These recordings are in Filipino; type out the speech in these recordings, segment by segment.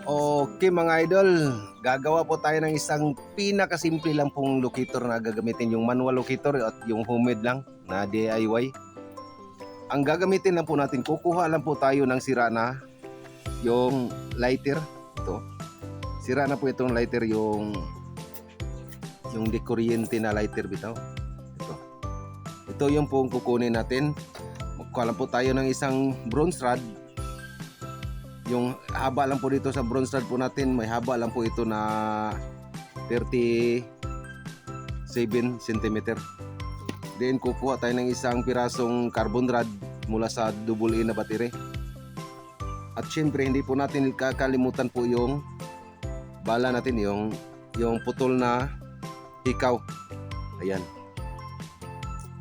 Okay mga idol, gagawa po tayo ng isang pinakasimple lang pong locator na gagamitin, yung manual locator at yung homemade lang na DIY. Ang gagamitin lang po natin, kukuha lang po tayo ng sira na yung lighter. Ito, sira na po itong lighter, yung di kuryente na lighter bitaw. Ito yung pong kukunin natin. Kukuha lang po tayo ng isang bronze rod. Yung haba lang po dito sa bronze rod po natin, may haba lang po ito na 37 cm. Then kukuha tayo ng isang pirasong carbon rod mula sa AA na battery. At syempre hindi po natin kakalimutan po yung bala natin, yung putol na hikaw. Ayan.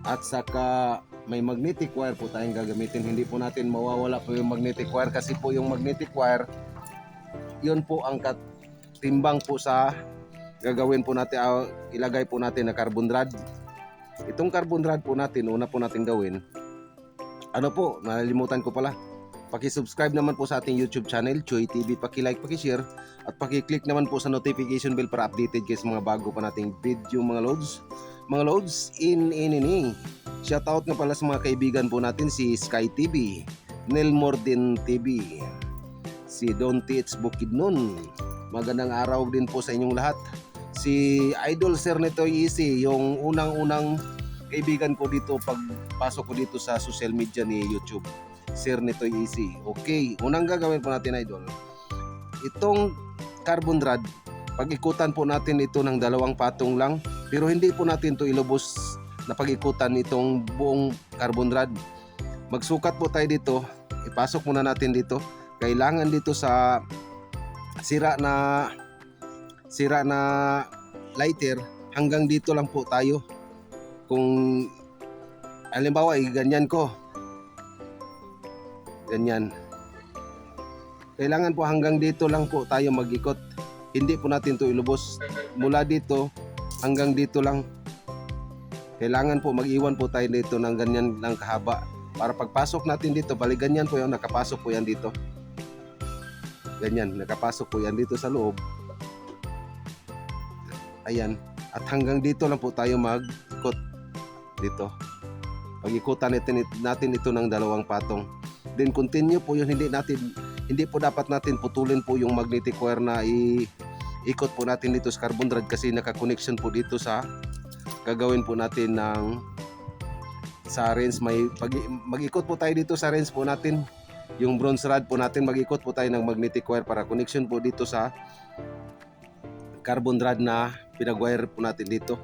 At saka may magnetic wire po tayong gagamitin. Hindi po natin mawawala po yung magnetic wire, kasi po yung magnetic wire, yun po ang katimbang po sa gagawin po natin, ilagay po natin na carbon rod. Itong carbon rod po natin, una po natin gawin, nalimutan ko pala, paki-subscribe naman po sa ating YouTube channel, Choy TV, paki-like, paki-share, at paki-click naman po sa notification bell para updated kayo sa mga bago pa nating video, mga loads in. Shoutout nga pala sa mga kaibigan po natin, si Sky TV, Nelmorden TV, si Don Tits Bukidnon. Magandang araw din po sa inyong lahat. Si Idol Sir Netoy Easy, yung unang kaibigan ko dito pagpasok ko dito sa social media ni YouTube, Sir Netoy Easy. Okay, unang gagawin po natin, Idol, itong carbon rod, pag-ikutan po natin ito ng 2 patong lang, pero hindi po natin to ilubos na pag-ikutan itong buong carbon rod. Magsukat po tayo dito, ipasok muna natin dito. Kailangan dito sa sira na lighter, hanggang dito lang po tayo. Kung halimbawa ganyan ko, ganyan, kailangan po hanggang dito lang po tayo mag-ikot. Hindi po natin to ilubos mula dito hanggang dito lang. Kailangan po mag-iwan po tayo dito ng ganyan lang kahaba, para pagpasok natin dito, bali ganyan po yung nakapasok po yan dito. Ganyan, nakapasok po yan dito sa loob. Ayan, at hanggang dito lang po tayo mag-ikot dito. Pag-ikutan natin ito ng 2 patong. Then continue po yun, hindi po dapat natin putulin po yung magnetic wire na ikot po natin dito sa carbon rod, kasi naka-connection po dito sa gagawin po natin sa rinse. Mag-ikot po tayo dito sa rinse po natin, yung bronze rod po natin, mag-ikot po tayo ng magnetic wire para connection po dito sa carbon rod na pinag-wire po natin dito.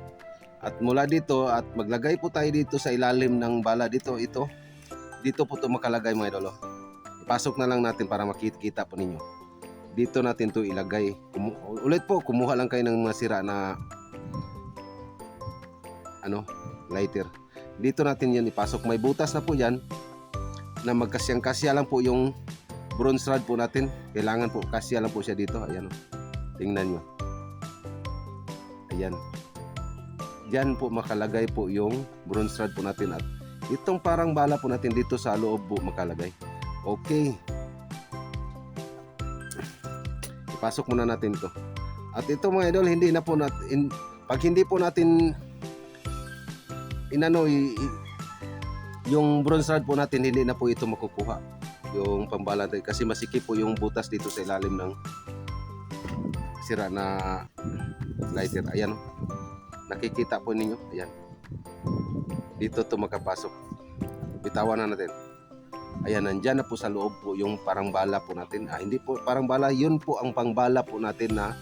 At mula dito, at maglagay po tayo dito sa ilalim ng bala dito, dito po ito makalagay, mga idolo. Ipasok na lang natin para makikita po ninyo. Dito natin to ilagay. Ulit po, kumuha lang kayo ng mga sira na lighter. Dito natin yan ipasok. May butas na po yan na magkasyang-kasya lang po yung bronze rod po natin. Kailangan po kasya lang po siya dito. Ayan, tingnan nyo. Ayan. Diyan po makalagay po yung bronze rod po natin, at itong parang bala po natin dito sa loob po makalagay. Okay. Ipasok muna natin to. At ito, mga idol, hindi na po natin, pag hindi po natin yung bronze rod po natin, hindi na po ito makukuha yung pambala natin, kasi masikip po yung butas dito sa ilalim ng sira na lighter. Ayan, nakikita po ninyo. Ayan, dito to makapasok. Bitawan na natin. Ayan, nandyan na po sa loob po yung parang bala po natin. Hindi po parang bala, yun po ang pangbala po natin na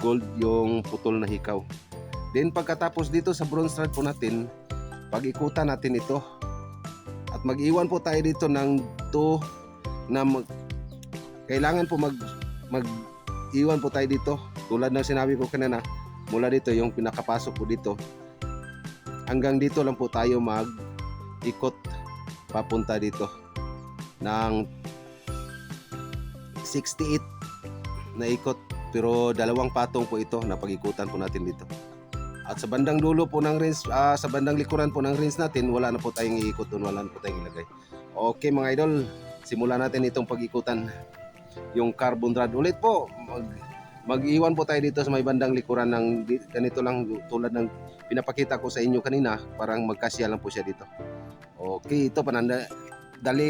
gold, yung putol na hikaw. Then pagkatapos dito sa bronze rod po natin, pag-ikutan natin ito, at mag-iwan po tayo dito ng 2 na kailangan po mag-iwan po tayo dito, tulad ng sinabi ko kanina, mula dito yung pinakapasok po dito, hanggang dito lang po tayo mag-ikot papunta dito ng 68 na ikot, pero 2 patong po ito na pag-ikutan po natin dito. At sa bandang dulo po ng rinse, sa bandang likuran po ng rinse natin, wala na po tayong iikot doon, wala na po tayong ilagay. Okay, mga idol, simulan natin itong pag-ikutan. yung carbon rod. Ulit po, mag-iwan po tayo dito sa may bandang likuran ng ganito lang tulad ng pinapakita ko sa inyo kanina, parang magkasya lang po siya dito. Okay, ito pananda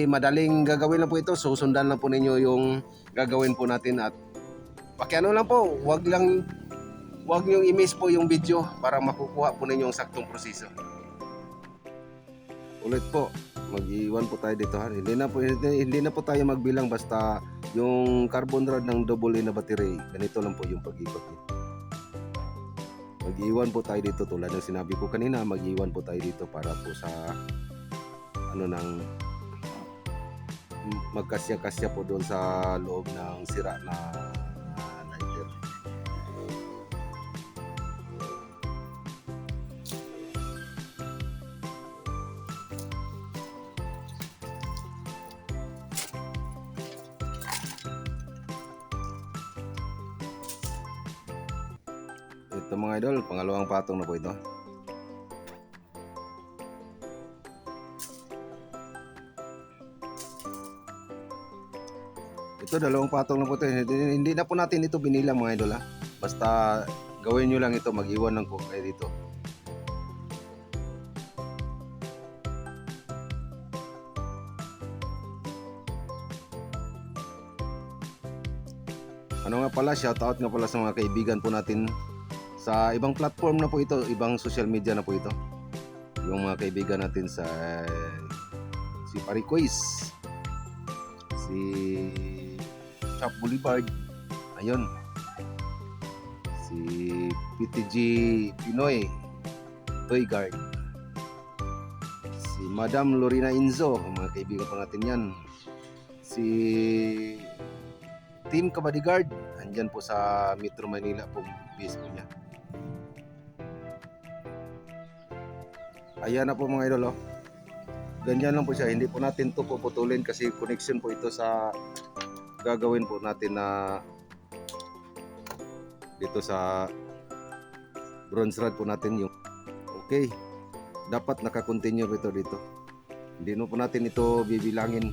madaling gagawin lang po ito. Susundan lang po ninyo yung gagawin po natin at pakiano lang po, wag niyong i-miss po yung video para makukuha po ninyo yung saktong proseso. Ulit po, mag-iwan po tayo dito ha. Hindi na po tayo magbilang basta yung carbon rod ng double A na battery. Ganito lang po yung pag-ikot niya. Mag-iwan po tayo dito tulad ng sinabi ko kanina, mag-iwan po tayo dito para po sa ng magkasya-kasya po doon sa loob ng sira na lighter. Ito mga idol, pangalawang patong na po ito. Ito, dalawang patong na po ito. Hindi na po natin ito binilang mga idol ha. Basta gawin nyo lang ito, mag-iwan lang po kayo dito. Ano nga pala, shoutout nga pala sa mga kaibigan po natin sa ibang platform na po ito, ibang social media na po ito. Yung mga kaibigan natin sa si Paricois, si Chop Boulevard, ayun, si PTG Pinoy, Toygard, si Madam Lorena Inzo, mga kaibigan pa natin yan, si Team Kabadigard, andyan po sa Metro Manila po base po niya. Ayan na po mga idol, oh. Ganyan lang po siya, hindi po natin to puputulin kasi connection po ito sa gagawin po natin na dito sa bronze rod po natin yung okay. Dapat naka-continue po ito dito. Hindi no po natin ito bibilangin.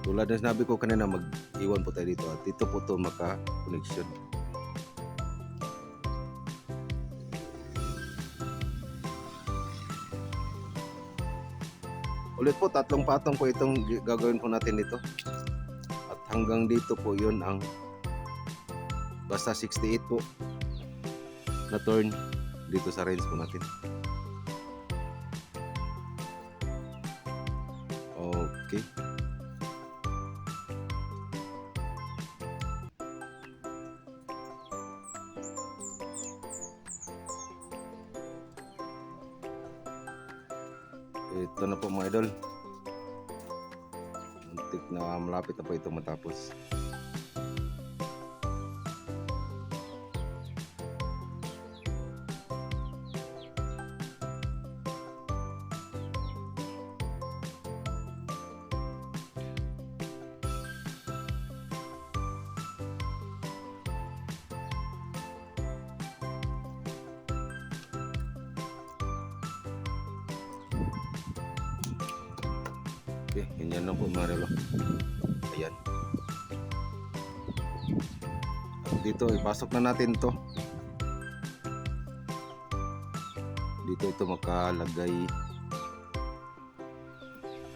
Tulad na sinabi ko kanina, mag-iwan po tayo dito at dito po ito maka-connection. Ulit po, tatlong patong po itong gagawin po natin dito. At hanggang dito po yun ang basta 68 po na turn dito sa range po natin. Okay. Ito na po mga idol. Muntik na malapit na po ito matapos. Okay, ganyan lang po mga relo. Ayan. At dito, ipasok na natin to. Dito ito makalagay.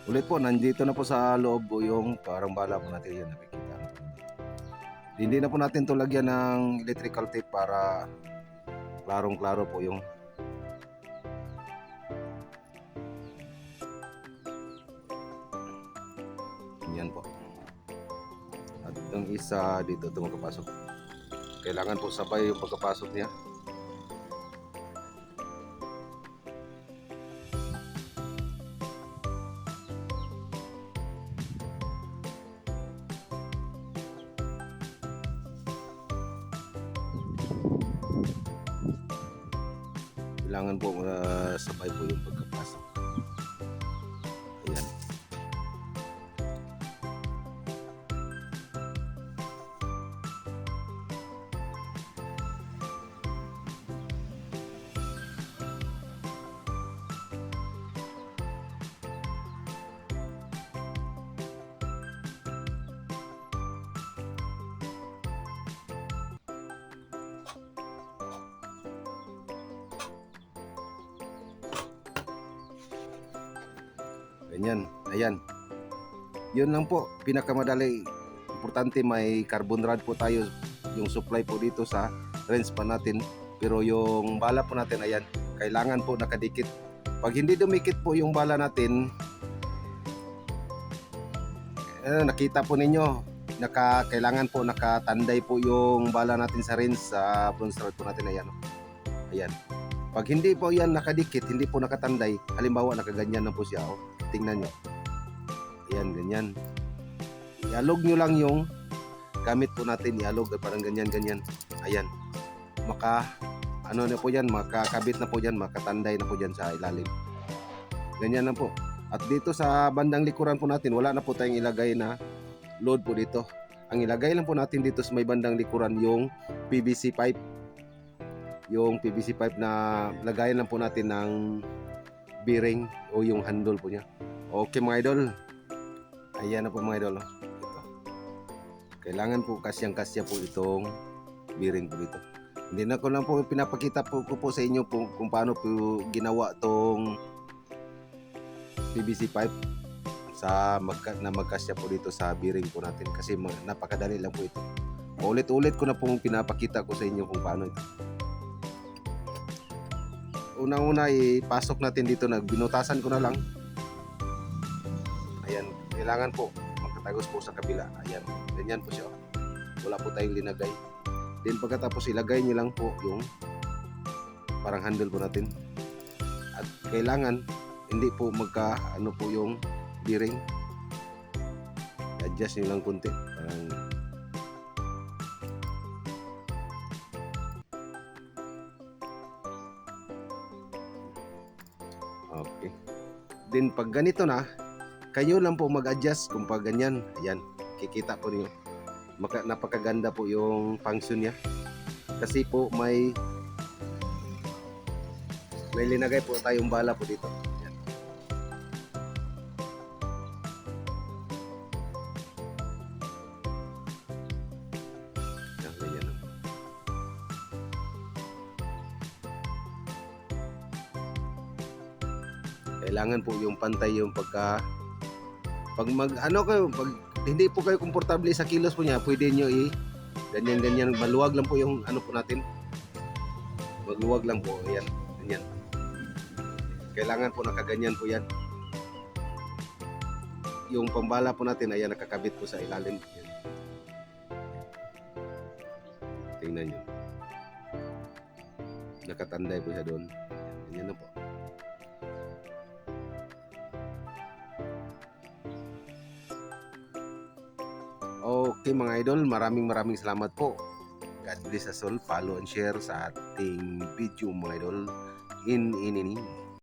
Ulit po, nandito na po sa loob po yung parang bala po natin yan. Nakikita na po. Hindi na po natin to lagyan ng electrical tape para klarong-klaro po yung yan po. At yung isa dito ito magkapasok. Kailangan po sabay yung pagkapasok niya. Kailangan po sabay po yung pagkapasok. Ayan. Ganyan. Ayan. Yun lang po. Pinakamadali. Importante may carbon rod po tayo. Yung supply po dito sa rinse pan natin. Pero yung bala po natin, ayan, kailangan po nakadikit. Pag hindi dumikit po yung bala natin, nakita po ninyo, kailangan po nakatanday po yung bala natin sa rinse sa bronze rod po natin. Ayan. Ayan. Pag hindi po yan nakadikit, hindi po nakatanday, halimbawa nakaganyan na po siya. Oh. Tingnan nyo. Ayan, ganyan. Ialog nyo lang yung gamit po natin. Ialog, parang ganyan. Ayan. Ano na po yan, makakabit na po yan, makatanday na po dyan sa ilalim. Ganyan lang po. At dito sa bandang likuran po natin, wala na po tayong ilagay na load po dito. Ang ilagay lang po natin dito sa may bandang likuran yung PVC pipe. Yung PVC pipe na lagayan lang po natin ng bearing o yung handle po niya. Okay mga idol. Ayan na po mga idol. Ito. Kailangan po kasyang-kasya po itong bearing po dito. Hindi na ko lang po pinapakita po sa inyo po kung paano po ginawa tong PVC pipe na magkasya po dito sa bearing po natin kasi napakadali lang po ito. Ulit-ulit ko na pong pinapakita ko sa inyo kung paano ito. Unang-una ipasok natin dito, binutasan ko na lang. Ayan, kailangan po magkatagos po sa kabila. Ayan, ganyan po siya. Wala po tayong linagay. Then pagkatapos ilagay nyo lang po yung parang handle po natin. At kailangan hindi po ano po yung bearing. Adjust nyo lang konti. Parang okay. Then pag ganito na, kayo lang po mag-adjust kung pag ganyan. Ayan, kikita po niyo. Napakaganda po yung function niya. Kasi po may linagay po tayong bala po dito. Ayan. Ayan. Kailangan po yung pantay yung pag hindi po kayo komportable sa kilos po niya, pwede nyo ganyan, maluwag lang po yung ano po natin. Magluwag lang po, ayan, ganyan. Kailangan po nakaganyan po yan. Yung pambala po natin, ayan, nakakabit po sa ilalim. Ayan. Tingnan nyo. Nakatanday po siya doon. Ganyan na po. Okay mga idol, maraming salamat po. God bless us all. Follow and share sa ating video mga idol. In